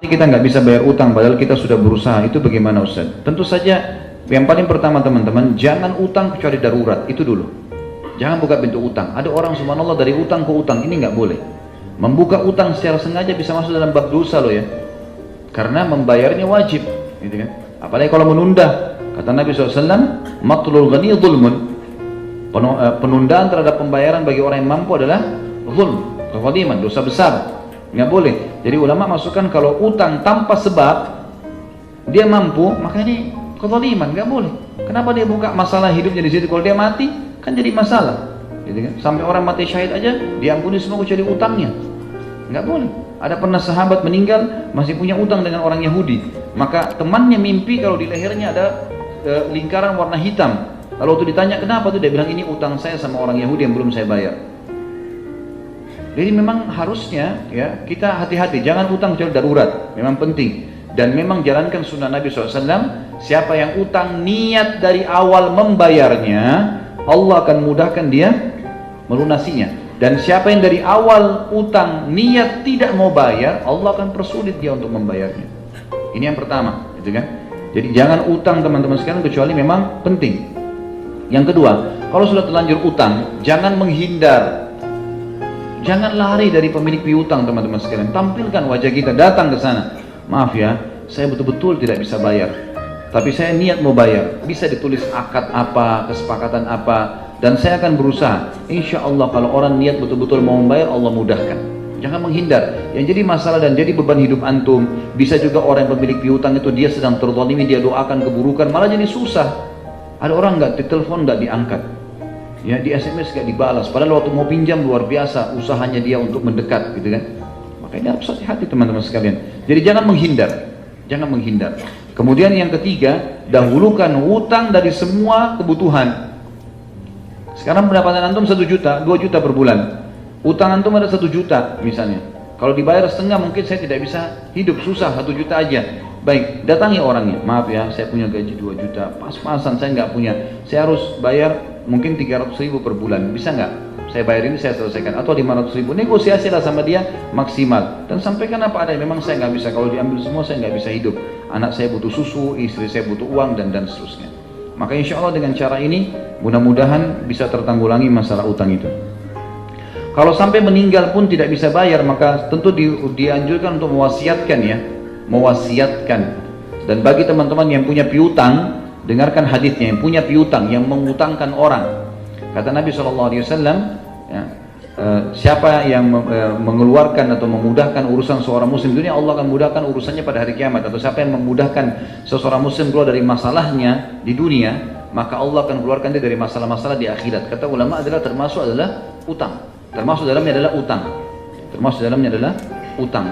kita nggak bisa bayar utang padahal kita sudah berusaha, itu bagaimana Ustaz? Tentu saja yang paling pertama teman-teman, jangan utang kecuali darurat, itu dulu. Jangan buka pintu utang. Ada orang subhanallah dari utang ke utang, ini nggak boleh. Membuka utang secara sengaja bisa masuk dalam bab dosa loh ya, karena membayarnya wajib, gitu kan? Apalagi kalau menunda, kata Nabi SAW, matlul ghani zulmun, penundaan terhadap pembayaran bagi orang yang mampu adalah zulm, kezaliman, dosa besar. Nggak boleh. Jadi ulama masukkan kalau utang tanpa sebab dia mampu, maka ini kezaliman, nggak boleh. Kenapa dia buka masalah hidupnya di situ? Kalau dia mati kan jadi masalah, gitu kan? Sampai orang mati syahid aja diampuni semua kecuali utangnya, nggak boleh. Ada pernah sahabat meninggal masih punya utang dengan orang Yahudi, maka temannya mimpi kalau di lehernya ada lingkaran warna hitam. Lalu waktu ditanya kenapa tuh, dia bilang ini utang saya sama orang Yahudi yang belum saya bayar. Jadi memang harusnya ya kita hati-hati, jangan utang kecuali darurat, memang penting. Dan memang jalankan sunnah Nabi SAW, siapa yang utang niat dari awal membayarnya, Allah akan mudahkan dia melunasinya. Dan siapa yang dari awal utang niat tidak mau bayar, Allah akan persulit dia untuk membayarnya. Ini yang pertama, gitu kan? Jadi jangan utang teman-teman sekalian kecuali memang penting. Yang kedua, kalau sudah terlanjur utang, jangan menghindar. Jangan lari dari pemilik piutang teman-teman sekalian. Tampilkan wajah kita, datang ke sana. Maaf ya, saya betul-betul tidak bisa bayar, tapi saya niat mau bayar. Bisa ditulis akad apa, kesepakatan apa, dan saya akan berusaha. Insya Allah kalau orang niat betul-betul mau membayar, Allah mudahkan. Jangan menghindar. Yang jadi masalah dan jadi beban hidup antum, bisa juga orang yang pemilik piutang itu dia sedang terzalimi, dia doakan keburukan, malah jadi susah. Ada orang nggak ditelepon, nggak diangkat, ya di SMS gak dibalas, padahal waktu mau pinjam luar biasa usahanya dia untuk mendekat, gitu kan? Makanya harus hati-hati teman-teman sekalian. Jadi jangan menghindar, jangan menghindar. Kemudian yang ketiga, dahulukan hutang dari semua kebutuhan. Sekarang pendapatan antum 1 juta, 2 juta per bulan, utang antum ada 1 juta misalnya. Kalau dibayar setengah mungkin saya tidak bisa hidup, susah, 1 juta aja. Baik, datangi orangnya, maaf ya saya punya gaji 2 juta, pas-pasan saya nggak punya, saya harus bayar mungkin 300.000 per bulan, bisa nggak? Saya bayar ini, saya selesaikan, atau 500.000, negosiasilah sama dia maksimal, dan sampaikan apa ada, memang saya nggak bisa, kalau diambil semua saya nggak bisa hidup, anak saya butuh susu, istri saya butuh uang, dan seterusnya. Maka insya Allah dengan cara ini, mudah-mudahan bisa tertanggulangi masalah utang itu. Kalau sampai meninggal pun tidak bisa bayar, maka tentu dianjurkan untuk mewasiatkan ya, mewasiatkan. Dan bagi teman-teman yang punya piutang, dengarkan hadisnya, yang punya piutang, yang mengutangkan orang. Kata Nabi SAW, ya, siapa yang mengeluarkan atau memudahkan urusan seorang muslim di dunia, Allah akan mudahkan urusannya pada hari kiamat. Atau siapa yang memudahkan seorang muslim keluar dari masalahnya di dunia, maka Allah akan keluarkan dia dari masalah-masalah di akhirat. Kata ulama termasuk adalah utang. Termasuk dalamnya adalah utang. Termasuk dalamnya adalah utang.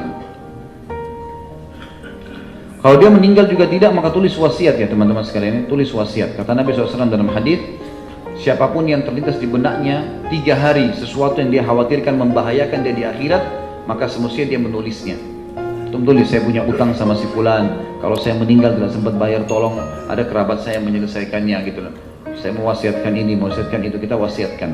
Kalau dia meninggal juga tidak, maka tulis wasiat ya teman-teman sekalian, tulis wasiat. Kata Nabi SAW dalam hadis, siapapun yang terlintas di benaknya 3 hari sesuatu yang dia khawatirkan membahayakan dia di akhirat, maka semestinya dia menulisnya. Tulis, saya punya utang sama si fulan, kalau saya meninggal tidak sempat bayar, tolong ada kerabat saya menyelesaikannya gitu loh. Saya mewasiatkan ini, mewasiatkan itu, kita wasiatkan.